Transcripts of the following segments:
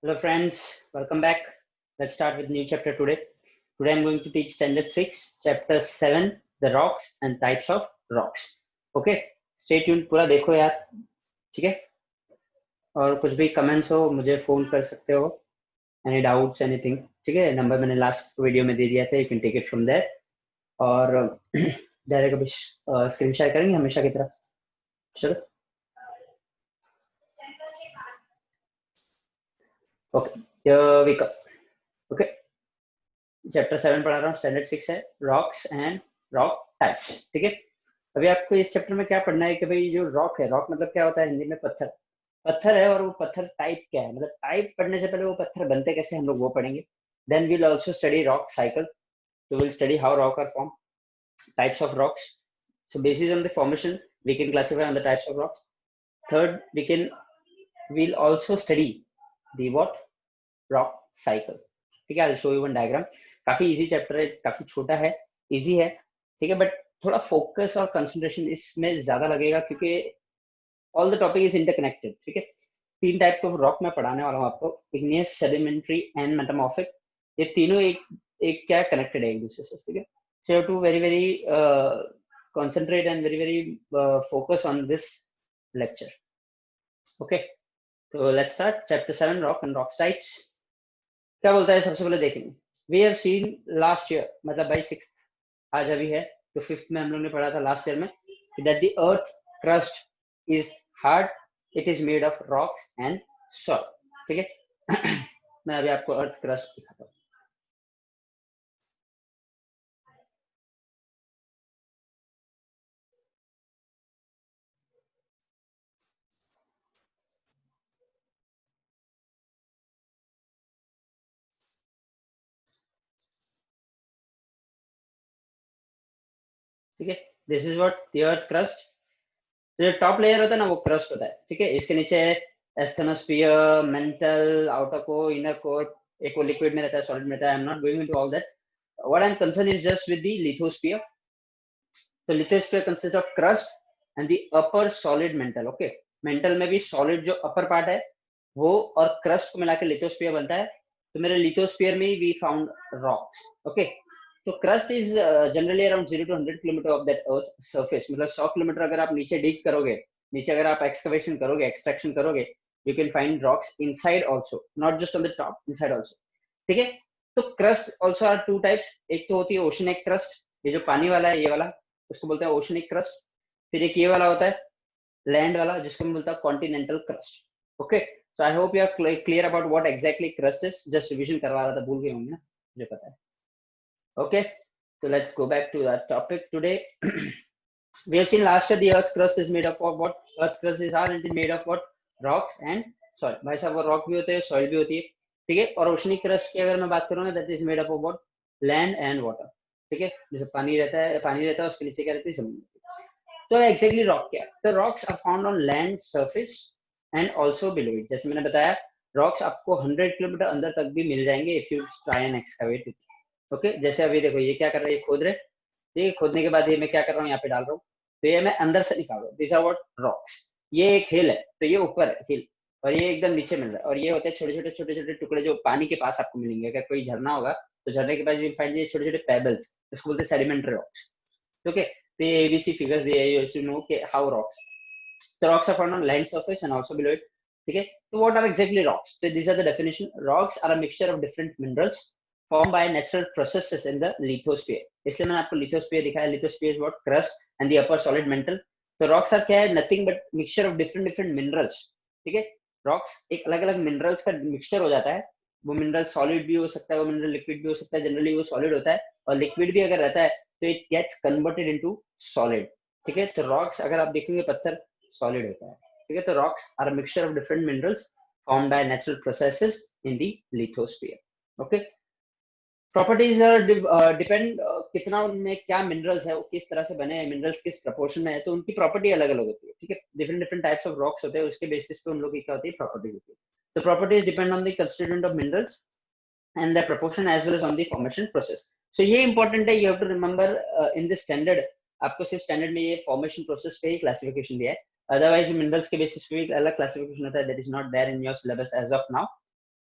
Hello friends, welcome back. Let's start with new chapter today. Today I'm going to teach standard 6, chapter 7, the rocks and types of rocks. Okay, stay tuned पूरा देखो यार, ठीक है? और कुछ भी comments हो मुझे फोन कर सकते हो. एनी डाउट्स एनीथिंग, ठीक है? नंबर मैंने लास्ट वीडियो में दे दिया था, you can take it from there. और डायरेक्ट अभी स्क्रीन शेयर करेंगे हमेशा की तरह. चलो, okay, here we go. Okay, chapter 7 पढ़ा रहा हूँ, स्टैंडर्ड 6 है, रॉक्स एंड रॉक टाइप्स. ठीक है, अभी आपको इस चैप्टर में क्या पढ़ना है कि भाई जो रॉक है, रॉक मतलब क्या होता है हिंदी में? पत्थर. पत्थर है, और वो पत्थर टाइप क्या है, मतलब टाइप पढ़ने से पहले वो पत्थर बनते कैसे हम लोग वो पढ़ेंगे. Then we'll also study rock cycle. तो will study how rock are form, types of rocks. So basis on the formation, we can classify on the types of rocks. Third, we'll also study the what? Rock cycle. ठीक है, I'll show you one diagram. काफी easy chapter है, काफी छोटा है, easy है, ठीक है, बट थोड़ा फोकस और कंसंट्रेशन इसमें ज्यादा लगेगा क्योंकि all the topic is interconnected. ठीक है, 3 टाइप के रॉक मैं पढ़ाने वाला हूँ आपको, इग्नियस, सेडिमेंट्री एंड मेटामॉर्फिक. ये तीनों एक एक क्या कनेक्टेड है एक दूसरे से. ठीक है, so you have to very very concentrate and very very focus on this lecture. Okay, so let's start chapter 7, rock and rock types. क्या बोलता है सबसे पहले देखेंगे. We have seen last year, मतलब बाई 6th आज अभी है, तो 5th में हम लोग ने पढ़ा था लास्ट ईयर में, that the earth crust is hard, it is made of rocks and soil. ठीक है, मैं अभी आपको अर्थ क्रस्ट दिखाता हूँ. ठीक है, this is what the earth crust. जो टॉप लेयर होता है ना वो क्रस्ट होता है. ठीक है, इसके नीचे asthenosphere, mental, outer core, inner core, एक वो लिक्विड में रहता है, सॉलिड में रहता है. I am not going into all that. What I am concern is just with the lithosphere. तो lithosphere consist of crust and the upper solid mantle. Okay, mantle में भी सॉलिड जो अपर पार्ट है वो और क्रस्ट को मिला के लिथोस्फियर बनता है. तो मेरे लिथोस्फियर में वी फाउंड रॉक्स. ओके, तो crust is generally around 0 to 100 kilometre of that earth surface. मतलब 100 किलोमीटर अगर आप नीचे डिग करोगे, नीचे अगर आप एक्सकवेशन करोगे, एक्सट्रैक्शन करोगे, you can find rocks inside also, not just on the top, inside also. ठीक है, तो क्रस्ट आल्सो आर 2 टाइप्स. एक तो होती है ओशनिक क्रस्ट, ये जो पानी वाला है ये वाला, उसको बोलते हैं ओशनिक क्रस्ट. फिर एक ये वाला होता है लैंड वाला, जिसको हम बोलते हैं continental crust. Okay, so I hope you are clear about what exactly crust is. Just revision करवा रहा था, भूल गए होंगे ना, मुझे पता है. Okay, so let's go back to that topic today. We have seen last year the Earth's crust is made up of what? Earth's crust is hard and it is made of what? Rocks and soil. भाई साहब वो rock भी होते हैं, soil भी होती है. ठीक है, और oceanic crust की अगर मैं बात करूँ ना, that is made up of what? Land and water. ठीक है, जैसे पानी रहता है उसके नीचे क्या रहती है? समुद्र. तो exactly rock क्या है? तो rocks are found on land surface and also below it. जैसे मैंने बताया, rocks आपको 100 किलोमीटर अंदर तक भी मिल जाएंगे if you try and excavate it. Okay, जैसे अभी देखो ये क्या कर रहे हैं, खोद रहे. ठीक है, खोदने के बाद ये मैं क्या कर रहा हूँ, यहाँ पे डाल रहा हूँ, तो ये मैं अंदर से निकाल रहा हूँ. This are what? रॉक्स. ये एक हिल है, तो ये ऊपर है हिल, और ये एकदम नीचे मिल रहा है, और ये होते हैं छोटे छोटे टुकड़े जो पानी के पास आपको मिलेंगे. अगर कोई झरना होगा तो झरने के पास भी फाइंड ये छोटे छोटे पेबल्स, इसको बोलते हैं सेडिमेंट्री रॉक्स. ओके, तो ये एबीसी फिगर्स दिए, यू शुड नो कि हाउ रॉक्स. तो rocks are found on land surface and also below it. ठीक है, तो व्हाट आर एक्जेक्टली रॉक्स? तो this are the definition. Rocks are a mixture of different minerals formed by natural processes in the lithosphere. इसलिए मैंने आपको lithosphere दिखाया. lithosphere is what? Crust and the upper solid mantle. तो rocks are क्या है? Nothing but mixture of different minerals. ठीक है, rocks एक अलग अलग minerals का mixture हो जाता है. वो mineral solid भी हो सकता है, वो mineral liquid भी हो सकता है. जनरली वो solid होता है, और liquid भी अगर रहता है तो it gets converted into solid. ठीक है, तो rocks अगर आप देखेंगे पत्थर solid होता है. ठीक है, तो rocks are a mixture of different minerals formed by natural processes in the lithosphere. Okay, properties depend कितना उनमें क्या मिनरल्स है, वो किस तरह से बने हैं, मिनरल्स किस प्रपोर्शन में है, तो उनकी प्रॉपर्टी अलग अलग होती है. ठीक है, different different types of rocks होते हैं, उसके बेसिस पे उन लोगों की क्या होती है, प्रॉपर्टीज होती है. तो properties depend on the constituent of minerals and the proportion as well as on the formation process. So ये इंपॉर्टेंट है, you have to remember in the standard. आपको सिर्फ स्टैंडर्ड में ये फॉर्मेशन प्रोसेस पे ही क्लासिफिकेशन दिया है, अदरवाइज मिनरल्स के बेसिस पे भी अलग क्लासिफिकेशन होता है, that is not there in your syllabus as of now.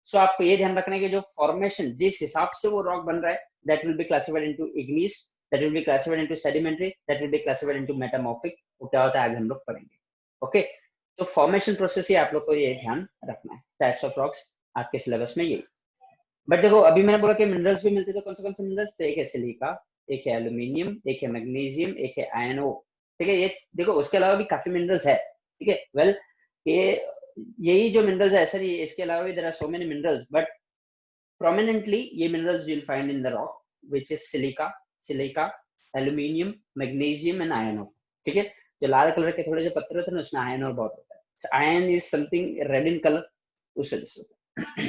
So आपको ये ध्यान रखना है कि जो फॉर्मेशन जिस हिसाब से वो रॉक बन रहा है that will be classified into igneous, that will be classified into sedimentary, that will be classified into metamorphic. वो क्या होता है आगे हम लोग पढ़ेंगे। ओके तो फॉर्मेशन प्रोसेस ही आप लोग को ये ध्यान रखना है। टाइप्स ऑफ रॉक्स आपके सिलेबस में ये। बट देखो अभी मैंने बोला कि मिनरल्स भी मिलते हैं, तो कौन से मिनरल्स? तो एक है सिलिका, एक है एल्यूमिनियम, एक है मैग्नीशियम, एक है आयरन ओर। ठीक है, ये देखो उसके अलावा भी काफी मिनरल्स है। ठीक है, वेल ये यही जो मिनरल्स है सर, इसके अलावा भी there are so many minerals, but prominently ये minerals you'll find in the rock which is silica, aluminium, magnesium and iron ore। ठीक है, जो लाल कलर के थोड़े जो पत्थर होते हैं ना उसमें आयरन और बहुत होता है। Iron is something red in colour, उस वजह से होता है।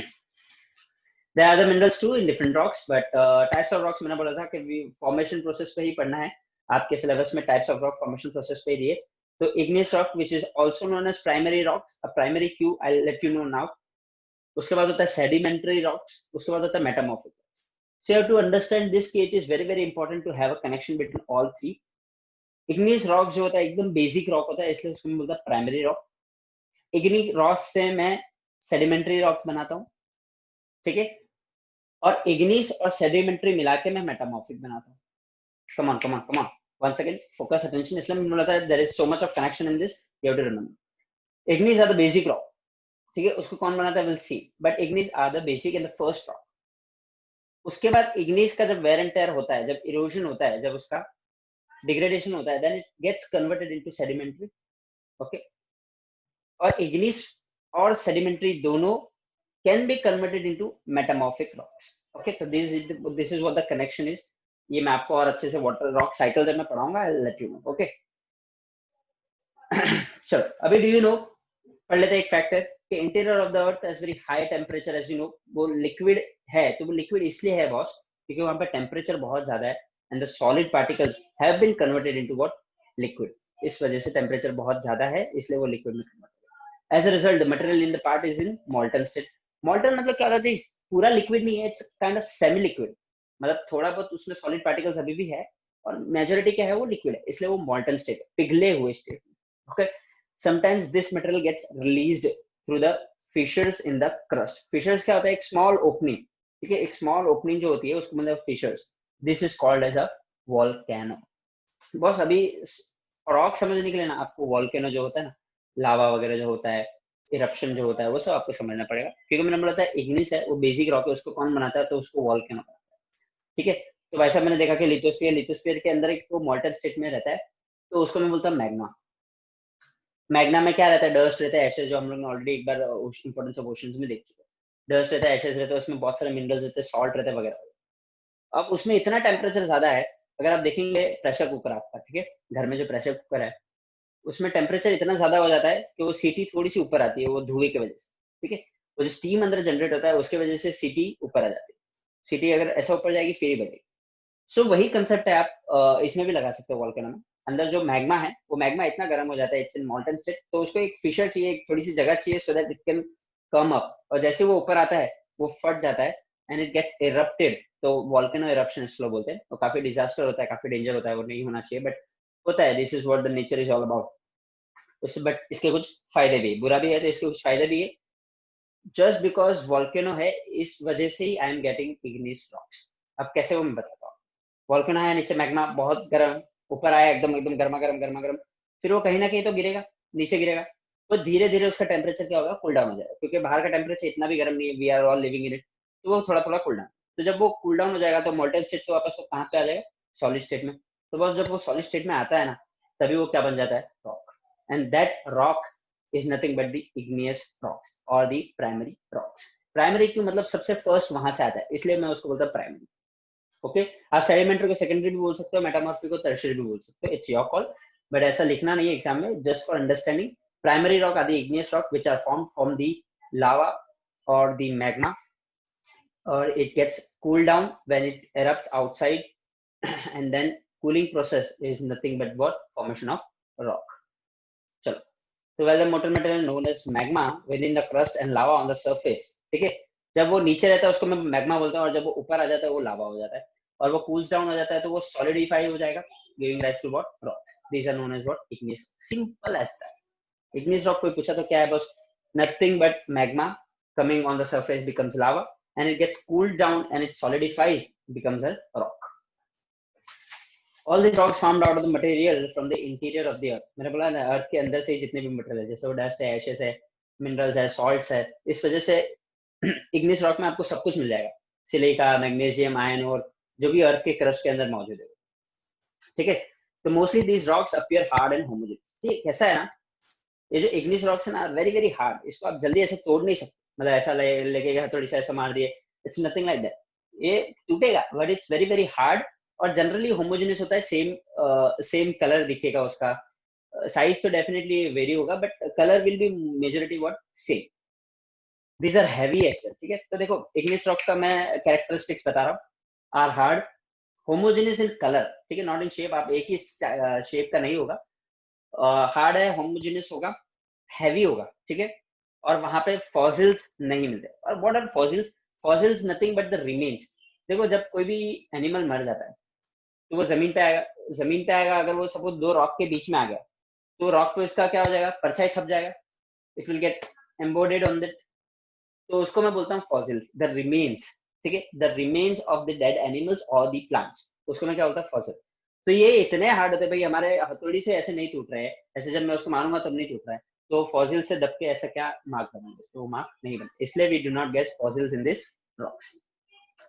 There are other minerals too in different rocks, but types of rocks मैंने बोला था कि फॉर्मेशन प्रोसेस पे ही पढ़ना है आपके सिलेबस में। Types of rock formation process पे दिए। तो igneous rock which is also known as primary rocks, a primary Q I'll let you know now। उसके बाद होता है सेडिमेंट्री रॉक्स, उसके बाद होता है metamorphic. So you have to understand this कि it is very very important to have a connection between all three। igneous rocks जो होता है एकदम बेसिक रॉक होता है, इसलिए उसको मैं बोलता है प्राइमरी रॉक। igneous rocks से मैं सेडिमेंट्री रॉक बनाता हूँ। ठीक है, और igneous और सेडिमेंट्री मिला के मैं मेटामॉर्फिक बनाता हूँ। Come on come on come on, one second, focus attention. इसलिए मैंने बोला था there is so much of connection in this, you have to remember. igneous are the basic rock. ठीक है, उसको कौन बनाता है will see, but igneous are the basic in the first rock. उसके बाद igneous का जब वेयर एंड टेयर होता है, जब इरोजन होता है, जब उसका डिग्रेडेशन होता है, then it gets converted into sedimentary. Okay, और igneous और सेडिमेंट्री दोनों can be converted into metamorphic rocks. Okay, तो this is what the connection is. ये मैं आपको और अच्छे से वाटर रॉक साइकिल जब मैं पढ़ाऊंगा I will let you know. Okay चलो अभी डू यू नो पढ़ लेते हैं एक फैक्ट है कि interior of the earth is very high temperature. As you know वो लिक्विड है, तो वो लिक्विड इसलिए है बॉस क्योंकि वहां पे टेम्परेचर बहुत ज्यादा है and the solid particles have been converted into what, liquid. इस वजह से टेम्परेचर बहुत ज्यादा है, इसलिए वो लिक्विड में कन्वर्ट है। As a result the material in the part is in molten state. Molten मतलब क्या होता है, पूरा लिक्विड नहीं है, it's kind of semi liquid, मतलब थोड़ा बहुत उसमें सॉलिड पार्टिकल्स अभी भी है और मेजोरिटी क्या है वो लिक्विड है, इसलिए वो मॉल्टन स्टेट, पिघले हुए state. Okay, sometimes this material gets released through the fissures in the crust। fissures क्या होता है, एक small opening। ठीक है, एक small opening जो होती है उसको मतलब fissures। this is called as a volcano। बस अभी रॉक समझने के लिए ना आपको volcano जो होता है ना, लावा वगैरह जो होता है, इरप्शन जो होता है, वो सब आपको समझना पड़ेगा। क्योंकि मैंने बोला था इग्निस है वो बेसिक रॉक है, उसको कौन बनाता है, तो उसको वॉल्केनो बनाता है। ठीक है, तो वैसा मैंने देखा कि लिथोस्फीयर के अंदर एक मॉल्टन स्टेट में रहता है, तो उसको मैं बोलता हूँ मैग्मा। मैग्ना में क्या रहता है, डस्ट रहता है, एशेस, जो हम लोग ने ऑलरेडी एक बार इंपॉर्टेंस ऑफ ओशंस में देख चुके हैं। डस्ट रहता है, एशेस रहता है, उसमें बहुत सारे मिनरल्स रहते हैं, सॉल्ट रहते हैं वगैरह। अब उसमें इतना टेम्परेचर ज्यादा है, अगर आप देखेंगे प्रेशर कुकर आपका, ठीक है, घर में जो प्रेशर कुकर है उसमें टेम्परेचर इतना ज्यादा हो जाता है कि वो सीटी थोड़ी सी ऊपर आती है, वो धुएं की वजह से। ठीक है, वो जो स्टीम अंदर जनरेट होता है उसकी वजह से सीटी ऊपर आ जाती है। सीटी अगर ऐसा ऊपर जाएगी फिर ही बढ़ेगी। सो वही कंसेप्ट है, आप इसमें भी लगा सकते हो वॉल्केनो में। अंदर जो मैग्मा है वो मैग्मा इतना गर्म हो जाता है, इट्स इन मॉल्टन स्टेट, तो उसको एक फिशर चाहिए, एक थोड़ी सी जगह चाहिए so that it can come up, और जैसे वो ऊपर आता है वो फट जाता है एंड इट गेट्स इरप्टेड। तो वॉल्केनो इरप्शन इसको बोलते हैं, तो काफी डिजास्टर होता है, काफी डेंजर होता है, वो नहीं होना चाहिए, बट होता है। This is what the nature is all about. उससे बट इसके कुछ फायदे भी, बुरा भी है तो इसके कुछ फायदे भी है। जस्ट बिकॉज वॉल्केनो है इस वजह से ही I am getting igneous rocks. अब कैसे वो मैं बताता हूँ। वॉल्केनो है, नीचे मैग्मा बहुत गर्म, ऊपर आया एकदम एकदम गर्मा गर्म गर्मा गर्म, फिर वो कहीं ना कहीं तो गिरेगा, नीचे गिरेगा, तो धीरे धीरे उसका टेम्परेचर क्या होगा, कूल डाउन हो जाएगा, क्योंकि बाहर का टेम्परेचर इतना भी गर्म नहीं है, we are all living in it, तो वो थोड़ा थोड़ा कूल डाउन। तो जब वो कूल डाउन हो जाएगा तो मोल्टन स्टेट से वापस वो कहाँ पे आ जाएगा, सॉलिड स्टेट में। तो बस जब वो सॉलिड स्टेट में आता है ना, तभी वो क्या बन जाता है, rock. And that rock is nothing but the igneous rocks और द प्राइमरी रॉक्स। प्राइमरी क्यों, मतलब सबसे फर्स्ट वहां से आता है, इसलिए मैं उसको बोलता हूँ प्राइमरी। ओके, आप सेडिमेंट्री को सेकेंडरी भी बोल सकते हो, मेटामॉर्फिक को टर्शियरी भी बोल सकते हो, इट्स योर कॉल, बट ऐसा लिखना नहीं है एग्जाम में, just for understanding. Primary rock are the igneous rock which are formed from the lava और द मैग्मा, और it gets cooled down when it erupts outside and then cooling process is nothing but what, formation of rock. चलो, so while the molten material known as magma within the crust and lava on the surface, ठीक है, जब वो नीचे रहता है उसको मैं मैग्मा बोलता हूँ, और जब वो ऊपर आ जाता है वो लावा हो जाता है, और वो कूल्स डाउन हो जाता है तो वो सॉलिडिफाई हो जाएगा, giving rise to what, rocks. These are known as what, igneous. Simple as that. Igneous rock कोई पूछा तो क्या है, बस nothing but magma coming on the surface becomes lava, and it gets cooled down and it solidifies, becomes a rock. All these rocks formed out of the material from the interior of the earth. मैंने बोला ना अर्थ के अंदर से ही जितने भी material है, जैसे वो डस्ट है, एशेस है, मिनरल्स है, सॉल्ट्स है, इस वजह से इग्निस रॉक में आपको सब कुछ मिल जाएगा, सिलिका, मैग्नीशियम, आयरन और जो भी अर्थ के क्रस्ट के अंदर मौजूद है, ठीक है। तो mostly these rocks appear hard and homogeneous. ठीक कैसा है ना, ये जो इग्निस रॉक्स है ना वेरी वेरी हार्ड, इसको आप जल्दी ऐसे तोड़ नहीं सकते, मतलब ऐसा लेके हथौड़ी से ऐसा मार दिए, इट्स नथिंग लाइक दैट, ये टूटेगा, but it's very very hard और जनरली होमोजेनियस होता है, सेम कलर दिखेगा उसका, साइज तो डेफिनेटली वेरी होगा but colour will be majority what same. These are heavy as well, ठीक है। तो देखो इग्निस रॉक का मैं कैरेक्टरिस्टिक्स बता रहा हूँ, are hard, homogeneous in colour, ठीक है, नॉट इन शेप, आप एक ही शेप का नहीं होगा, हार्ड है, होमोजेनियस होगा, हैवी होगा, ठीक है, और वहां पे फॉसिल्स नहीं मिलते। और what are fossils? Fossils nothing but the remains. देखो जब कोई भी एनिमल मर जाता है तो वो जमीन पे आएगा, जमीन पे आएगा, अगर वो सपोज दो रॉक के बीच में आ गया तो रॉक पे उसका क्या हो जाएगा, परछाई छप जाएगा, it will get embedded on that, तो उसको मैं बोलता हूँ फॉसिल्स, द रिमेन्स, ठीक है, the remains of the dead animals और द प्लांट्स, उसको मैं क्या बोलता हूँ, फॉसिल। तो ये इतने हार्ड होते हैं भाई, हमारे हथौड़ी से ऐसे नहीं टूट रहे हैं, ऐसे जब मैं उसको मारूंगा तब नहीं टूट रहा है, तो फॉसिल से दब के ऐसा क्या मार्क बनाएंगे, तो मार्क नहीं बनते, इसलिए we do not get fossils in this rocks.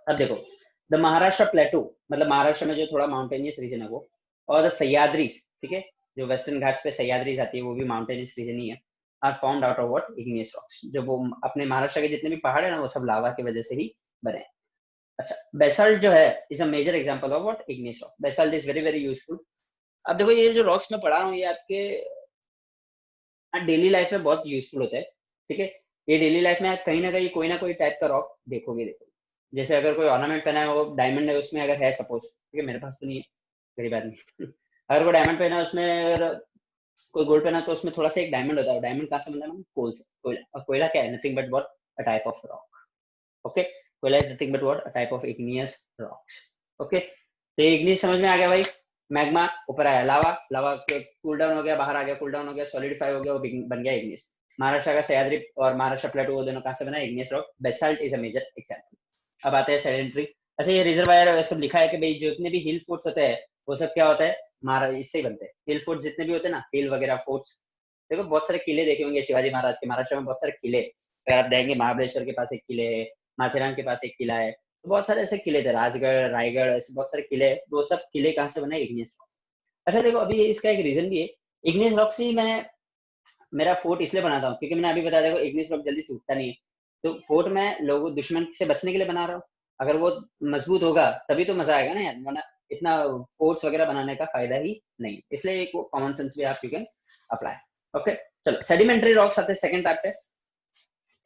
अब देखो द महाराष्ट्र प्लेटू, मतलब महाराष्ट्र में जो थोड़ा माउंटेनियस रीजन है वो, और द सह्याद्रीज, ठीक है, जो वेस्टर्न घाट्स पे सह्याद्रीज आती है वो भी माउंटेनियस रीजन ही है, are found out of what, igneous rocks. जो वो अपने महाराष्ट्र के जितने भी पहाड़ है ना वो सब लावा की वजह से ही बने हैं। अच्छा, बेसाल्ट जो है is a major example of what, igneous rock. Basalt is very very useful. अब देखो ये जो रॉक्स मैं पढ़ा रहा हूँ ये आपके डेली लाइफ में बहुत यूजफुल होता है, ठीक है। ये डेली लाइफ में कहीं ना कहीं कोई ना कोई टाइप का रॉक देखोगे, देखो जैसे अगर कोई ऑर्नामेंट पहना है वो डायमंड है उसमें अगर है सपोज, ठीक है, मेरे पास तो नहीं है, गरीब आदमी अगर कोई डायमंड पहना है उसमें, अगर कोई गोल्ड पहना तो उसमें थोड़ा सा एक डायमंड होता है, डायमंड कहाँ से बनता है, कोल से, कोयला। और कोयला क्या है, nothing but what, a type of rock, okay. कोयला is nothing but what, a type of igneous rocks, okay. तो इग्नियस समझ में आ गया भाई, मैग्मा ऊपर आया, लावा, लावा कूल डाउन हो गया, बाहर आ गया, कूल डाउन हो गया, सॉलिडिफाई हो गया, वो बन गया इग्नियस। महाराष्ट्र का सह्याद्री और महाराष्ट्र प्लेटू वो दोनों कहाँ से बना, igneous rock. Basalt is a major example. अब आते हैं सेडेंटरी। अच्छा ये रिजर्वायर सब लिखा है कि भाई जितने भी हिल फोर्ट्स होते हैं वो सब क्या होता है, इससे ही बनते हैं, हिल फोर्ट्स जितने भी होते हैं ना, हिल वगैरह फोर्ट्स। देखो बहुत सारे किले देखे होंगे शिवाजी महाराज के, महाराष्ट्र में बहुत सारे किले, अगर आप देखेंगे महाबलेश्वर के पास एक किले है, माथेरान के पास एक किला है, तो बहुत सारे ऐसे किले थे, राजगढ़, रायगढ़, ऐसे बहुत सारे किले, वो सब किले कहाँ से बने, इग्नियस रॉक। अच्छा देखो अभी इसका एक रीजन भी है, इग्नियस रॉक से ही मैं मेरा फोर्ट इसलिए बनाता हूँ क्योंकि मैंने अभी बताया, देखो इग्नियस रॉक जल्दी टूटता नहीं है, तो फोर्ट मैं लोगों दुश्मन से बचने के लिए बना रहा हूँ, अगर वो मजबूत होगा तभी तो मजा आएगा ना यार, वरना इतना फोर्ट्स वगैरह बनाने का फायदा ही नहीं, इसलिए एक कॉमन सेंस भी आप यू कैन अप्लाई, ओके। चलो सेडिमेंट्री रॉक्स आते हैं सेकंड टाइप पे।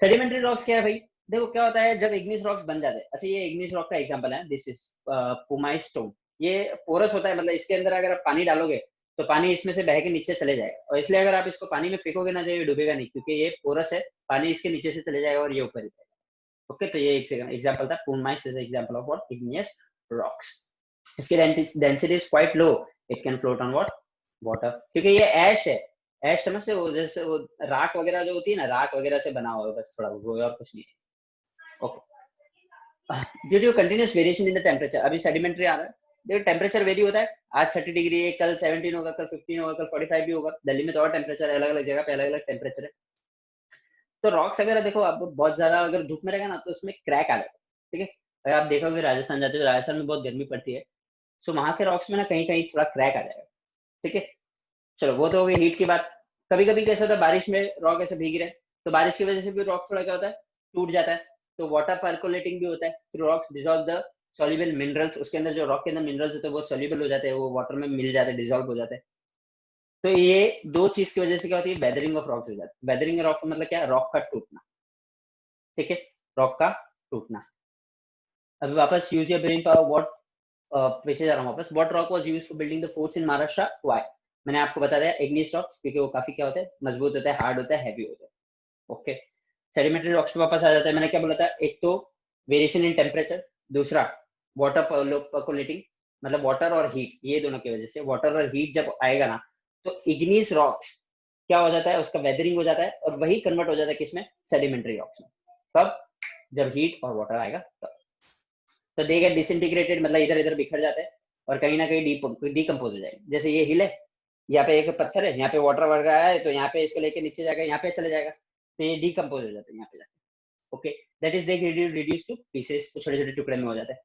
सेडिमेंट्री रॉक्स क्या है भाई, देखो क्या होता है जब इग्नियस रॉक्स बन जाते हैं। अच्छा ये इग्नियस रॉक का एग्जांपल है, दिस इज पुमाई स्टोन, ये पोरस होता है, मतलब इसके अंदर अगर आप पानी डालोगे तो पानी इसमें से बह के नीचे चले जाएगा, और इसलिए अगर आप इसको पानी में फेंकोगे ना तो ये डूबेगा नहीं, क्योंकि ये पोरस है, पानी इसके नीचे से चले जाएगा और ये ऊपर ही जाएगा, ओके। तो ये एक एग्जांपल था, pumice is example of what, igneous rocks. इसकी density is quite low, it can float on what, water, क्योंकि ये ऐश है, ऐश समझते हो, जैसे वो राख वगैरह जो होती है ना, राख वगैरह से बना हुआ है बस, थोड़ा वो और कुछ नहीं है, okay. Due to continuous variation in the temperature, अभी सेडिमेंट्री आ रहा है, देखो टेम्परेचर वेरी होता है, आज 30 डिग्री है, कल 17 होगा, कल 15 होगा, कल 45 भी होगा, दिल्ली में तो और टेम्परेचर है, अलग अलग जगह पे अलग अलग टेम्परेचर है। तो रॉक्स अगर देखो आप बहुत ज्यादा अगर धूप में रहेगा ना तो उसमें क्रैक आ जाता है, ठीक है। अगर आप देखोगे राजस्थान जाते हो तो राजस्थान में बहुत गर्मी पड़ती है, सो वहां के रॉक्स में ना कहीं कहीं थोड़ा क्रैक आ जाएगा, ठीक है। चलो वो तो हो गई हीट की बात। कभी कभी कैसे होता है बारिश में रॉक ऐसे भीग रहे, तो बारिश की वजह से भी रॉक थोड़ा क्या होता है, टूट जाता है, तो वाटर पर्कोलेटिंग भी होता है, तो rocks dissolve the soluble minerals, उसके अंदर जो रॉक के अंदर मिनरल्स होते हैं वो सॉल्युबल हो जाते हैं, वो वाटर में मिल जाते हैं, डिसॉल्व हो जाते हैं। तो ये दो चीज की वजह से क्या होती है, वेदरिंग ऑफ रॉक्स हो जाती है। वेदरिंग रॉक मतलब क्या, रॉक का टूटना, ठीक है, रॉक का टूटना। अभी वापस use your brain power, what पीछे जा रहा हूँ वापस, what rock was used for building the forts in Maharashtra, why. मैंने आपको बता दिया इग्नियस रॉक्स, क्योंकि वो काफी क्या होता है, मजबूत होता है, हार्ड होता है, हैवी होता है, ओके। सेडिमेंट्री रॉक्स पे वापस आ जाता है, मैंने क्या बोला था, एक तो वेरिएशन इन टेम्परेचर, दूसरा वाटर पर्कोलेटिंग, मतलब वाटर और हीट, ये दोनों की वजह से, वाटर और हीट जब आएगा ना तो इग्नियस रॉक्स क्या हो जाता है, उसका वेदरिंग हो जाता है और वही कन्वर्ट हो जाता है किसमें, सेडिमेंट्री रॉक्स में, कब? जब हीट और वाटर आएगा तब। तो दे गेट डिसइंटीग्रेटेड, मतलब इधर इधर बिखर जाते हैं और कहीं ना कहीं डीकम्पोज हो जाएगी। जैसे ये हिल है, यहाँ पे एक पत्थर है, यहाँ पे वाटर वर्ग आया है, तो यहाँ पे इसको लेके नीचे जाएगा, यहाँ पे चले जाएगा, तो ये डीकम्पोज हो जाता है यहाँ पे जाके। Okay, that is they reduce two pieces, तो छोटे छोटे टुकड़े में हो जाता है।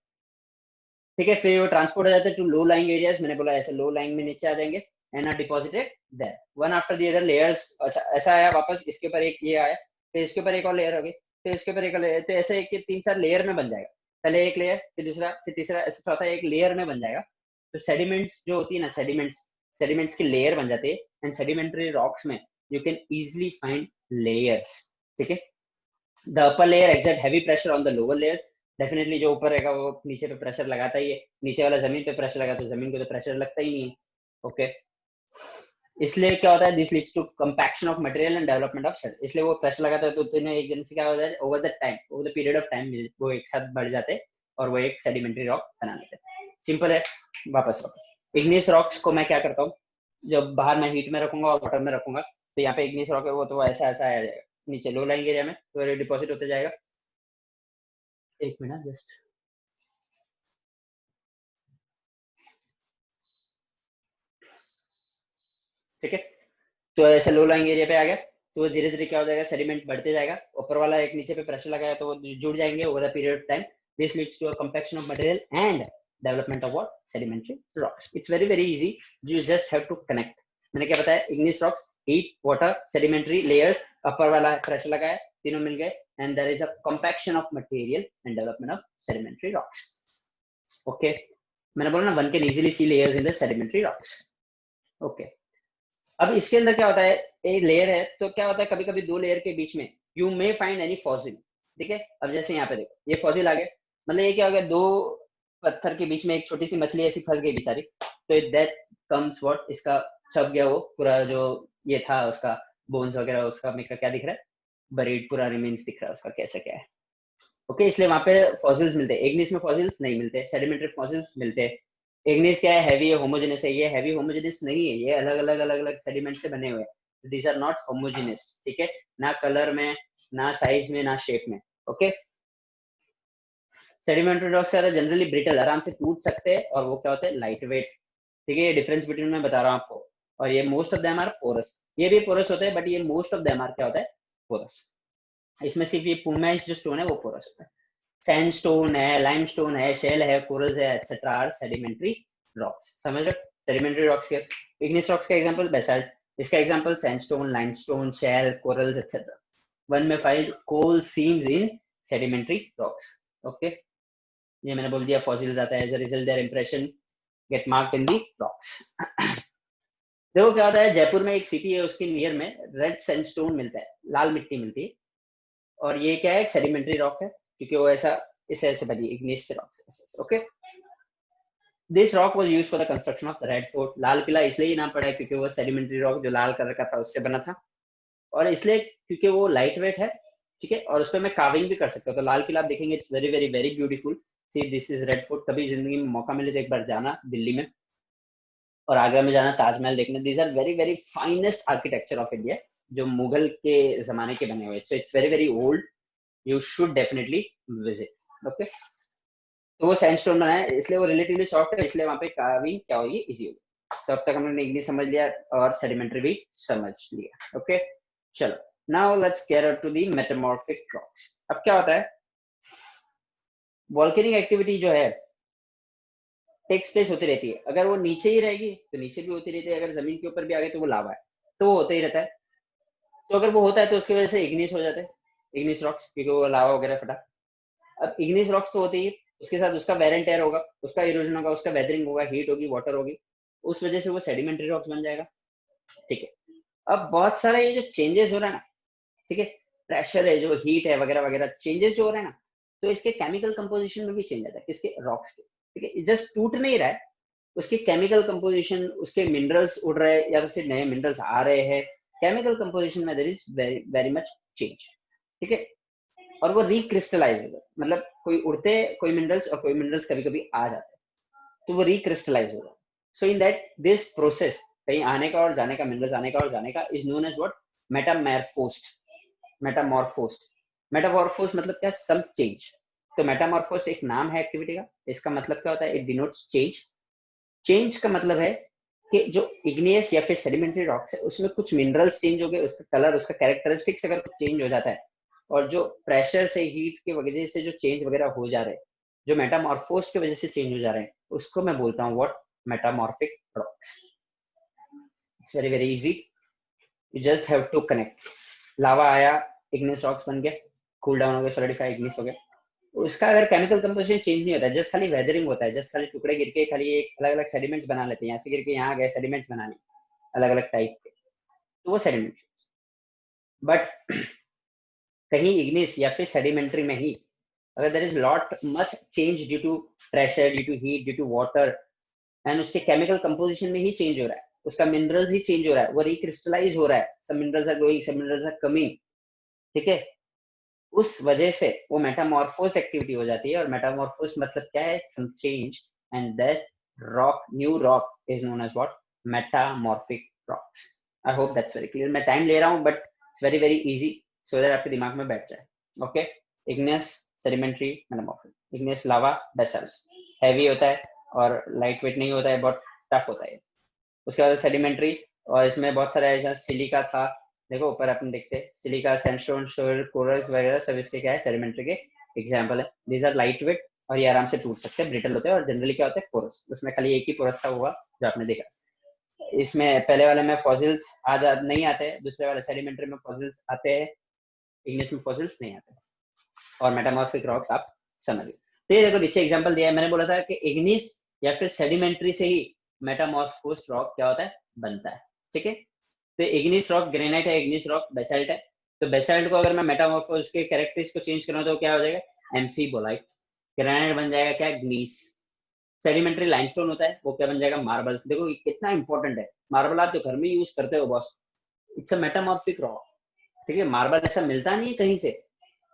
ठीक है, फिर वो ट्रांसपोर्ट हो जाते हैं टू लो लाइंग एरियाज। मैंने बोला ऐसे लो लाइंग में नीचे आ जाएंगे and are deposited there one after the other layers. अच्छा, ऐसा आया वापस, इसके ऊपर एक ये आया, फिर इसके ऊपर एक और लेयर हो गई, फिर इसके ऊपर एक और लेयर, तो ऐसे एक 3-4 लेयर में बन जाएगा। पहले एक लेयर, फिर दूसरा, फिर तीसरा, ऐसे चौथा एक लेयर में बन जाएगा। तो सेडिमेंट्स जो होती है ना, सेडिमेंट्स की लेयर बन जाती है। एंड सेडिमेंट्री रॉक्स में you can easily find layers. ठीक है, the upper layer exert heavy pressure on the lower layers. Definitely जो ऊपर रहेगा वो नीचे पे प्रेशर लगाता ही है, नीचे वाला जमीन पे प्रेशर लगा तो जमीन को तो प्रेशर लगता ही नहीं है। ओके, इसलिए क्या होता है, this leads to compaction of material and development of cell. इसलिए वो प्रेशर लगाता है तो तीनों एक जन से क्या होता है, over the time, over the period of time वो एक साथ बढ़ जाते हैं और वो एक सेडिमेंट्री रॉक बना लेते हैं। सिंपल है। वापस इग्नियस रॉक्स को मैं क्या करता हूँ, जब बाहर मैं हीट में रखूंगा और वाटर में रखूंगा, तो यहाँ पे इग्नियस रॉक है वो तो ऐसा ऐसा आ जाएगा नीचे लो लाइंग एरिया में, तो डिपॉजिट होते जाएगा। एक मिनट जस्ट, ठीक है। तो ऐसे लो लाइंग एरिया पे आ गया, तो धीरे धीरे क्या हो जाएगा, सेडिमेंट बढ़ते जाएगा, ऊपर वाला एक नीचे पे प्रेशर लगाया तो वो जुड़ जाएंगे over the period of time. This leads to a compaction of material and development of what, sedimentary rocks. It's very very easy, you just have to connect. मैंने क्या बताया, igneous rocks, heat, water, sedimentary layers, upper वाला pressure लगाया, तीनों मिल गए and there is a compaction of material and development of sedimentary rocks. Okay, मैंने बोला ना one can easily see layers in the sedimentary rocks. Okay, अब इसके अंदर क्या होता है, एक लेयर है तो क्या होता है, कभी कभी दो लेयर के बीच में you may find any fossil. ठीक है, अब जैसे यहाँ पे देखो ये फॉसिल आ गया, मतलब ये क्या हो गया, दो पत्थर के बीच में एक छोटी सी मछली ऐसी फंस गई बेचारी, तो दैट कम्स व्हाट, इसका छप गया वो पूरा जो ये था उसका बोन्स वगैरह, उसका मेरे का क्या दिख रहा है, बरीड पूरा रिमेन्स दिख रहा है उसका, कैसे क्या है। ओके, इसलिए वहां पे फॉसिल्स मिलते हैं। इग्निस में फॉसिल्स नहीं मिलते, सेडिमेंट्री फॉसिल्स मिलते हैं। इग्निस क्या है, हैवी है, होमोजेनस है। ये हैवी होमोजेनस नहीं है, ये अलग अलग अलग अलग सेडिमेंट से बने हुए हैं। दीज आर नॉट होमोजेनस, ठीक है, ना कलर में, ना साइज में, ना शेप में। Okay, sedimentary rocks generally brittle, आराम से टूट सकते हैं, और वो क्या होते हैं, लाइट वेट। ठीक है, ये डिफरेंस बिटवीन मैं बता रहा हूँ आपको। और ये most of them are porous, ये भी पोरस होते हैं, बट ये मोस्ट ऑफ देम आर क्या होता है, पोरस। इसमें सिर्फ ये पुमेस जो स्टोन है वो पोरस होता है। सैंडस्टोन है, लाइमस्टोन है, शेल है, कोरल्स है, एटसेट्रा आर सेडिमेंट्री रॉक्स। समझ रहे, सेडिमेंट्री रॉक्स के इग्निस रॉक्स का एग्जांपल बेसाल्ट, इसका example sandstone, limestone, shale, corals etcetera. One may find coal seams in sedimentary rocks. Okay, ये मैंने बोल दिया, फॉसिल्स आता है, as a result their impression get marked in the rocks. देखो क्या होता है, जयपुर में एक सिटी है, उसके नियर में रेड सैंडस्टोन मिलता है, लाल मिट्टी मिलती है, और ये क्या है, सेडिमेंट्री रॉक है, क्योंकि वो ऐसा इसे ऐसे बनी, igneous rock. Okay, this rock was used for the construction of Red Fort. लाल किला इसलिए ही नाम पड़ा है क्योंकि वो सेडिमेंट्री रॉक जो लाल कलर का था उससे बना था, और इसलिए क्योंकि वो लाइट वेट है। ठीक है, और उस पर मैं कार्विंग भी कर सकता हूँ। तो लाल किला आप देखेंगे, it's very very very beautiful. See this is red fort. कभी जिंदगी में मौका मिले तो एक बार जाना दिल्ली में, और आगरा में जाना ताजमहल देखने। These are very very finest architecture of India, जो मुगल के जमाने के बने हुए। So it's very very old, you should definitely visit. Okay, तो वो सैंडस्टोन बना है, इसलिए वो रिलेटिवली सॉफ्ट है, इसलिए वहां पे कार्विंग क्या होगी, इजी होगी। तो अब तक हमने इग्निस समझ लिया और सेडिमेंट्री भी समझ लिया। ओके, चलो, now let's get to the metamorphic rocks. अब क्या होता है, वॉल्केनिक एक्टिविटी जो है टेक्स प्लेस होती रहती है। अगर वो नीचे ही रहेगी तो नीचे भी होती रहती है, अगर जमीन के ऊपर भी आ गए तो वो लावा है, तो वो होता ही रहता है। तो अगर वो होता है तो उसकी वजह से इग्निस हो जाते हैं, इग्निस रॉक्स, क्योंकि वो लावा वगैरह फटा। अब इग्निस रॉक्स तो होते ही, उसके साथ उसका वेर एंड टेयर होगा, उसका इरोजन होगा, उसका वेदरिंग होगा, हीट होगी, वाटर होगी, उस वजह से वो सेडिमेंट्री रॉक्स बन जाएगा। ठीक है, अब बहुत सारा ये जो चेंजेस हो रहा है ना, ठीक है, प्रेशर है, जो हीट है वगैरह वगैरह, चेंजेस जो हो रहे हैं ना, तो इसके केमिकल कंपोजिशन में भी चेंज आता है, किसके, रॉक्स के। ठीक है, जस्ट टूट नहीं रहा है, उसके केमिकल कंपोजिशन, उसके मिनरल्स उड़ रहे हैं या तो फिर नए मिनरल्स आ रहे हैं, केमिकल कंपोजिशन में there is very very much change. ठीक है, और वो रिक्रिस्टलाइज होगा, मतलब कोई उड़ते कोई मिनरल्स और कोई मिनरल्स कभी कभी आ जाते हैं, तो वो रिक्रिस्टलाइज होगा। सो इन दैट दिस प्रोसेस, कहीं आने का और जाने का, मिनरल्स आने का और जाने का, is known as what, मेटामॉर्फोस्ट। मेटामॉर्फोस्ट, metamorphose मतलब क्या, सम चेंज। तो मेटामॉर्फोस एक नाम है एक्टिविटी का, इसका मतलब क्या होता है, इट डिनोट्स चेंज। चेंज का मतलब है कि जो इग्नियस या फिर सेडिमेंट्री रॉक्स है उसमें कुछ मिनरल्स चेंज हो गए, उसका कलर, उसका कैरेक्टरिस्टिक्स अगर कुछ चेंज हो जाता है, और जो प्रेशर से, हीट की वजह से जो चेंज वगैरह हो जा रहे हैं, जो मेटामॉर्फोस की वजह से चेंज हो जा रहे हैं, उसको मैं बोलता हूँ what, metamorphic rocks. It's very very easy, you just have to connect. Lava आया, इग्नियस रॉक्स बन गया, कूल डाउन हो गया, सॉलिडिफाई, इग्नियस हो गया। उसका अगर केमिकल कंपोजिशन चेंज नहीं होता है, जस्ट खाली वेदरिंग होता है, जस्ट खाली टुकड़े गिर के खाली एक अलग अलग सेडिमेंट्स बना लेते हैं, यहाँ से गिर के यहाँ गए सेडिमेंट्स बनाने अलग अलग टाइप के, तो वो सेडिमेंट। बट कहीं इग्निस या फिर सेडिमेंट्री में ही अगर there is lot much change due to pressure, due to heat, due to water, and उसके केमिकल कंपोजिशन में ही चेंज हो रहा है, उसका मिनरल्स ही चेंज हो रहा है, वो रिक्रिस्टलाइज हो रहा है, सब मिनरल्स आर गोइंग, सब मिनरल्स आर कमिंग, ठीक है, उस वजह से वो मेटामॉर्फोस एक्टिविटी हो जाती है। और मेटामॉर्फोस मतलब क्या है, some change, and that rock, new rock is known as what, metamorphic rocks. I hope that's very clear. मैं टाइम ले रहा हूँ but it's very very easy, so that आपके दिमाग में बैठ जाए। Okay, igneous, sedimentary, metamorphic. Igneous lava, basalt, heavy होता है और लाइट वेट नहीं होता है, बहुत टफ होता है। उसके बाद सेडिमेंट्री, और इसमें बहुत सारे ऐसा सिलिका था, देखो ऊपर अपन देखते हैं सिलिका, सैंडस्टोन, सोइल, कोरल्स वगैरह सब इसके क्या है, सेडिमेंट्री के एग्जांपल है। दीज आर लाइट वेट और ये आराम से टूट सकते हैं, ब्रिटल होते हैं, और जनरली क्या होता है, पोरस, उसमें खाली एक ही पोरस था हुआ जो आपने देखा। इसमें पहले वाले में फॉसिल्स नहीं आते, दूसरे वाले सेडिमेंट्री में फॉसिल्स आते हैं, इंग्लिश में फॉसिल्स नहीं आते, और मेटामॉर्फिक रॉक्स आप समझ गए। तो ये देखो नीचे एग्जांपल दिया है, मैंने बोला था कि इग्निस या फिर सेडिमेंट्री से ही मेटामॉर्फोस रॉक क्या होता है, बनता है, ठीक है। तो इग्निस रॉक ग्रेनाइट है, इग्निस रॉक बेसाल्ट है। तो बेसाल्ट को अगर मैं मेटामॉर्फोस के कैरेक्टरिस्टिक्स को चेंज करूँ तो क्या हो जाएगा, एम्फीबोलाइट। ग्रेनाइट बन जाएगा क्या, ग्नीस। सेडिमेंट्री लाइमस्टोन होता है, वो क्या बन जाएगा, मार्बल। देखो ये कितना इंपॉर्टेंट है, मार्बल आप जो घर में यूज करते हो boss, it's a metamorphic rock, ठीक है। मार्बल ऐसा मिलता नहीं है कहीं से,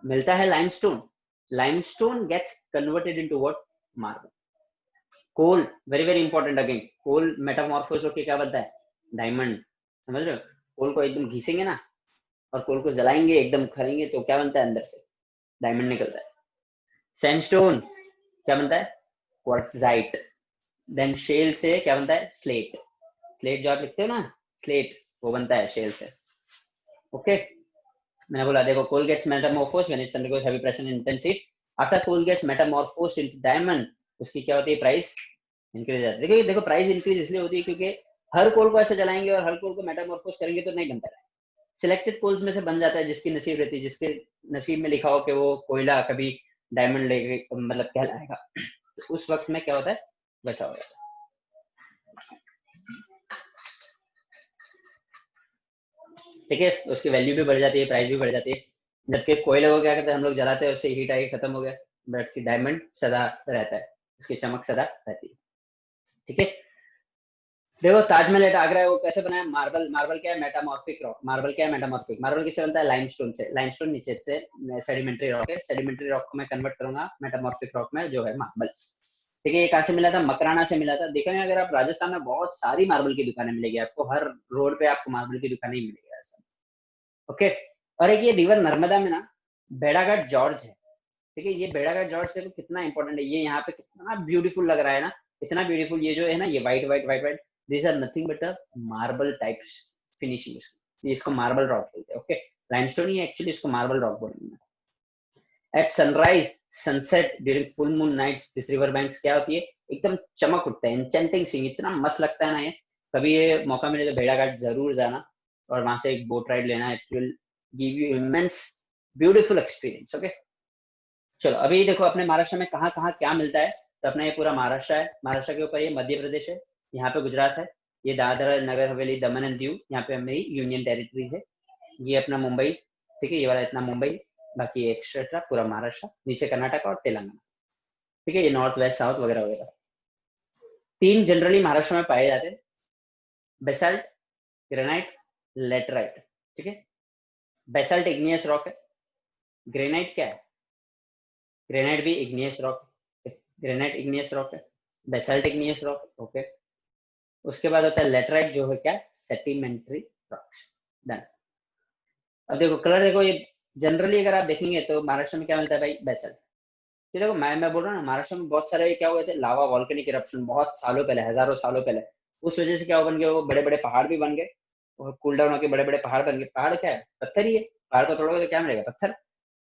मिलता है limestone. Limestone gets converted into what, marble. Coal, very very important again, coal metamorphose होके क्या बनता है, डायमंड। समझ रहे हो, कोल को एकदम घिसेंगे ना और कोल को जलाएंगे, एकदम खरेंगे, तो क्या बनता है, अंदर से डायमंड निकलता है। सैंडस्टोन क्या बनता है, क्वार्ट्जाइट। देन शेल से क्या बनता है, स्लेट। स्लेट जो आप लिखते हो ना, स्लेट, वो बनता है शेल से। ओके, मैंने बोला देखो, coal gets metamorphose when its undergoes heavy pressure and intense heat. After coal gets metamorphose into diamond, उसकी क्या होती है, प्राइस इंक्रीज जाती है। देखो प्राइस इंक्रीज इसलिए होती है क्योंकि हर कोल को ऐसे जलाएंगे और हर कोल को मेटामॉर्फोस करेंगे तो नहीं बनता है। सिलेक्टेड कोल्स में से बन जाता है, जिसकी नसीब रहती है, जिसके नसीब में लिखा हो कि वो कोयला कभी डायमंड लेके मतलब कहलाएगा, तो उस वक्त में क्या होता है, वैसा हो जाता है। ठीक है, उसकी वैल्यू भी बढ़ जाती है, प्राइस भी बढ़ जाती है। जबकि कोयले को क्या करते हैं हम लोग, जलाते हैं, उससे हीट आके खत्म हो गया, बट डायमंड सदा रहता है, उसकी चमक सदा रहती है, ठीक है। देखो ताजमहल एट आगरा है, वो कैसे बना है, मार्बल। मार्बल क्या है, मेटामॉर्फिक रॉक। मार्बल क्या है, मेटामॉर्फिक। मार्बल किससे बनता है, लाइमस्टोन से। लाइमस्टोन नीचे से सेडिमेंट्री रॉक है, सेडिमेंट्री रॉक को मैं कन्वर्ट करूंगा मेटामॉर्फिक रॉक में, जो है मार्बल। ठीक है, ये कहाँ से मिला था, मकराना से मिला था। देखेंगे अगर आप राजस्थान में, बहुत सारी मार्बल की दुकानें मिलेगी आपको, हर रोड पे आपको मार्बल की दुकानें ही मिलेगी ऐसा। ओके, और एक ये रिवर नर्मदा में ना भेड़ाघाट जॉर्ज है, ठीक है। ये भेड़ाघाट जॉर्ज देखो कितना इंपॉर्टेंट है, ये यहाँ पे कितना ब्यूटीफुल लग रहा है ना, इतना ब्यूटीफुल। ये जो है ना, ये white white white white, this are nothing but a marble type finishing, ये इसको मार्बल रॉक बोलते हैं। ओके, लाइमस्टोन ही एक्चुअली इसको मार्बल रॉक बोलेंगे। At sunrise, sunset, during full moon nights, this river banks क्या होती है, एकदम चमक उठता है, एन्चेंटिंग सीन, इतना मस्त लगता है ना ये। कभी ये मौका मिले तो भेड़ाघाट जरूर जाना और वहां से एक बोट राइड लेना, it will give you immense beautiful experience. Okay, चलो अभी देखो अपने महाराष्ट्र में कहाँ कहाँ क्या मिलता है। तो अपना ये पूरा महाराष्ट्र है, महाराष्ट्र के ऊपर ये मध्य प्रदेश है, यहाँ पे गुजरात है, ये दादरा नगर हवेली दमन एंड दीव, यहाँ पे हमारी यूनियन टेरिटरीज है। ये अपना मुंबई, ठीक है, ये वाला इतना मुंबई, बाकी एक्स्ट्रा पूरा महाराष्ट्र, नीचे कर्नाटक और तेलंगाना, ठीक है, ये नॉर्थ वेस्ट साउथ वगैरह वगैरह। तीन जनरली महाराष्ट्र में पाए जाते हैं, बेसाल्ट, ग्रेनाइट, लेटराइट, ठीक है। बेसाल्ट इग्नियस रॉक है, ग्रेनाइट क्या है, ग्रेनाइट भी igneous rock, granite igneous rock है, बेसाल्ट इग्नियस रॉक, ओके। उसके बाद होता है लेटराइट, जो है क्या, सेडिमेंट्री रॉक्स। डन। अब देखो कलर देखो, ये जनरली अगर आप देखेंगे तो महाराष्ट्र में क्या मिलता है भाई, बेसल्ट। तो देखो मैं बोल रहा हूँ ना, महाराष्ट्र में बहुत सारे क्या हुए थे, लावा वॉल्केनिक इरप्शन बहुत सालों पहले, हजारों सालों पहले। उस वजह से क्या बन गया, वो बड़े बड़े पहाड़ भी बन गए, और कूल डाउन होकर बड़े बड़े पहाड़ बन गए। पहाड़ क्या है, पत्थर ही है। पहाड़ को तोड़ोगे तो क्या मिलेगा, पत्थर।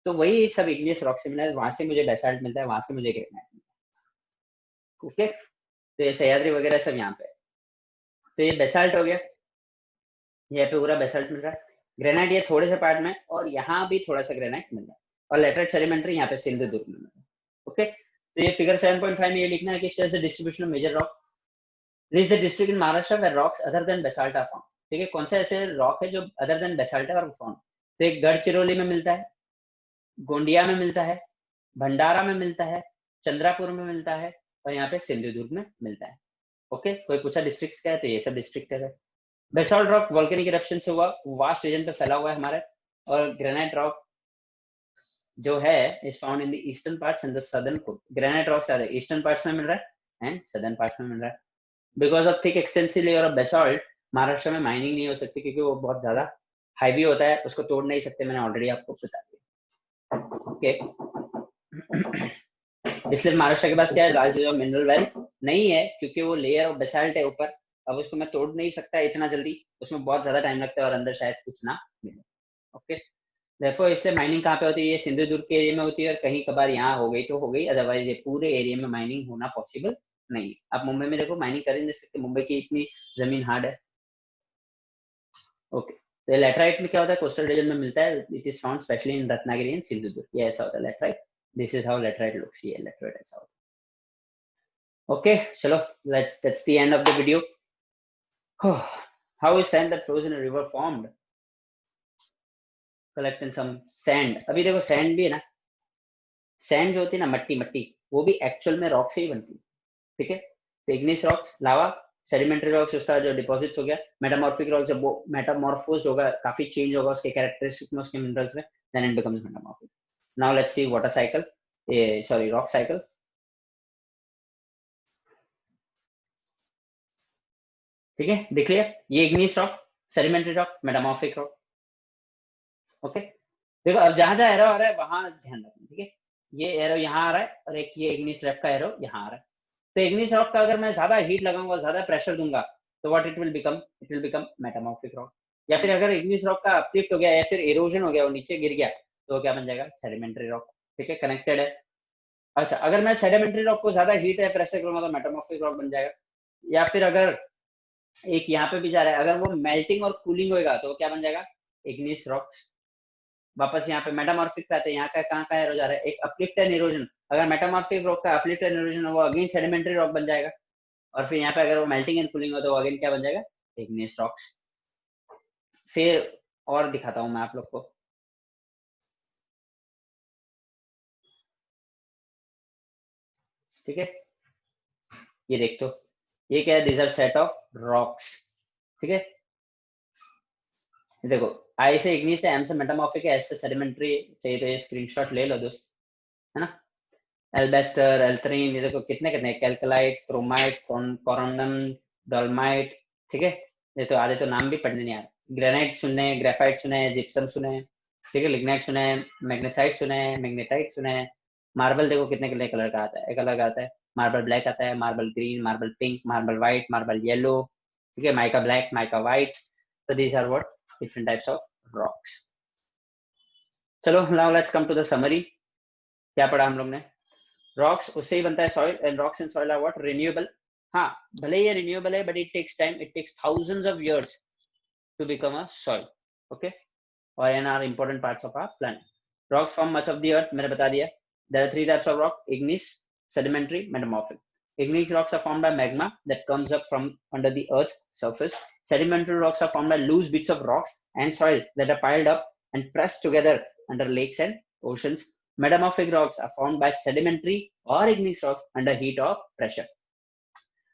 तो वही सब इग्नियस रॉक से मिला है, वहां से मुझे बेसाल्ट मिलता है, वहां से मुझे ग्रेनाइट मिलता है। ओके, तो ये सह्याद्री वगैरह सब यहाँ पे। तो ये बेसाल्ट हो गया, यहाँ पे पूरा बेसाल्ट मिल रहा है। ग्रेनाइट ये थोड़े से पार्ट में, और यहाँ भी थोड़ा सा ग्रेनाइट मिल रहा है। और लेटराइट सेडिमेंट्री यहाँ पे सिंधुदुर्ग में मिल रहा है। ओके, तो ये फिगर 7.5 में ये लिखना है कि the distribution of major rock, list the district in Maharashtra where rocks other than basalt are found. ठीक है, कौन सा ऐसे रॉक है जो अदर देन बेसाल्ट है और फाउंड। तो एक गढ़चिरौली में मिलता है, गोंडिया में मिलता है, भंडारा में मिलता है, चंद्रापुर में मिलता है, और यहाँ पे सिंधुदुर्ग में मिलता है। ओके, कोई पूछा डिस्ट्रिक्ट क्या है, तो ये सब डिस्ट्रिक्ट है। बेसाल्ट रॉक वोल्केनिक इरप्शन से हुआ, वास्ट रीजन पे फैला हुआ है हमारे। और ग्रेनाइट रॉक जो है is found in the eastern parts and the southern core. Granite rock सारे ईस्टर्न पार्ट्स में मिल रहा है एंड सदर्न पार्ट्स में मिल रहा है। Because of thick extensive layer of basalt Maharashtra में माइनिंग नहीं हो सकती, क्योंकि वो बहुत ज्यादा हैवी होता है, उसको तोड़ नहीं सकते, मैंने ऑलरेडी आपको बता दिया। ओके, इसलिए महाराष्ट्र के पास क्या है, लार्ज मिनरल वेल्थ नहीं है, क्योंकि वो लेयर ऑफ बेसाल्ट है ऊपर। अब उसको मैं तोड़ नहीं सकता इतना जल्दी, उसमें बहुत ज्यादा टाइम लगता है, और अंदर शायद कुछ ना मिले। ओके, देखो इसलिए माइनिंग कहाँ पे होती है, ये सिंधुदुर्ग के एरिया में होती है, और कहीं कभार यहाँ हो गई तो हो गई, अदरवाइज ये पूरे एरिया में माइनिंग होना पॉसिबल नहीं है। आप मुंबई में देखो, माइनिंग कर ही नहीं सकते, मुंबई की इतनी जमीन हार्ड है। ओके, तो लेटराइट में क्या होता है, कोस्टल रीजन में मिलता है, it is found specially in Ratnagiri and Sindhudurg. ये ऐसा होता है laterite. This is how laterite looks, ये लेटराइट ऐसा होता है। ओके, चलो, that's the end of the video. How is sand that flows in a river formed? Collecting some sand. अभी देखो sand भी है ना, सैंड जो होती है ना, मट्टी मट्टी, वो भी एक्चुअल में रॉक से ही बनती है। ठीक है, तो इग्निस रॉक्स, लावा, सेडिमेंट्री रॉक्स, उसका जो डिपॉजिट्स हो गया, मेटामॉर्फिक रॉक्स जब वो मेटामॉर्फोज होगा, काफी चेंज होगा उसके कैरेक्टरिस्टिक में, उसके मिनरल्स में, then it becomes metamorphic. Now let's see water cycle, sorry rock cycle. ठीक है, देख लिया, ये igneous rock, sedimentary rock, metamorphic rock. Okay, देखो अब जहां जहां एरो आ रहा है वहां ध्यान रखना। ठीक है, ये एरो यहाँ आ रहा है, और एक ये इग्निस रॉक का एरो यहाँ आ रहा है। तो इग्निस रॉक का अगर मैं ज्यादा हीट लगाऊंगा, ज्यादा प्रेशर दूंगा, तो what it will become metamorphic rock. या फिर अगर इग्निस रॉक का अपलिफ्ट हो गया, या फिर इरोजन हो गया, वो नीचे गिर गया, तो वो क्या बन जाएगा, सेडिमेंट्री रॉक। ठीक है, कनेक्टेड है। अच्छा, अगर मैं सेडिमेंट्री रॉक को ज्यादा हीट या प्रेशर करूंगा, तो मेटामॉर्फिक रॉक बन जाएगा। या फिर अगर एक यहाँ पे भी जा रहा है, अगर वो मेल्टिंग और कूलिंग होगा, तो वो क्या बन जाएगा, इग्निस रॉक्स। वापस यहाँ पे मेटामॉर्फिक पे आते हैं, यहाँ का कहाँ का एरो जा रहा है, एक अपलिफ्ट एंड इरोजन। अगर मेटामॉर्फिक रॉक का अपलिफ्ट एंड इरोजन हो, वो अगेन सेडिमेंट्री रॉक बन जाएगा। और फिर यहाँ पे अगर वो मेल्टिंग एंड कूलिंग हो, तो अगेन क्या बन जाएगा, इग्नियस रॉक्स। फिर और दिखाता हूँ मैं आप लोग को। ठीक है, ये देख, तो ये क्या है, this are set of rocks. ठीक है, देखो, आई से इग्नियस है, एम से मेटामॉर्फिक है, एस से सेडिमेंट्री। चाहिए तो ये स्क्रीनशॉट ले लो दोस्त, है ना। एल्बेस्टर, एल्थरीन, ये देखो कितने कितने, कैल्कलाइट, क्रोमाइट, कोरोनम, डोलमाइट। ठीक है, ये तो आधे तो नाम भी पढ़ने नहीं आ रहे। ग्रेनाइट सुने, ग्रेफाइट सुने, जिप्सम सुने। ठीक है, लिग्नाइट सुने, मैग्नेसाइट सुने, मैग्नेटाइट सुने। मार्बल देखो कितने कितने कलर का आता है, एक अलग आता है, मार्बल ब्लैक आता है, marble green, marble pink, marble white, marble yellow. ठीक है, माइका ब्लैक, माइका व्हाइट। तो these are what different types of rocks. चलो, now let's come to the summary. क्या पढ़ा हम लोग ने, रॉक्स उससे ही बनता है soil, and rocks and soil are what, renewable. हाँ, भले ये रिन्यूएबल है, but it takes time, it takes thousands of years to become a soil. Okay, और and are important parts of our planet. Rocks form much of the earth, मैंने बता दिया। There are three types of rock, igneous, sedimentary, metamorphic. Igneous rocks are formed by magma that comes up from under the earth's surface. Sedimentary rocks are formed by loose bits of rocks and soil that are piled up and pressed together under lakes and oceans. Metamorphic rocks are formed by sedimentary or igneous rocks under heat or pressure.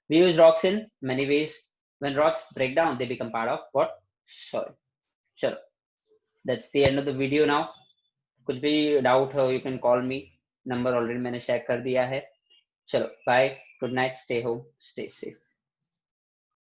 We use rocks in many ways. When rocks break down, they become part of what? Soil. Chalo, that's the end of the video now. कुछ भी doubt हो, you can call me. Number already मैंने share कर दिया है। चलो, bye, good night, stay home, stay safe.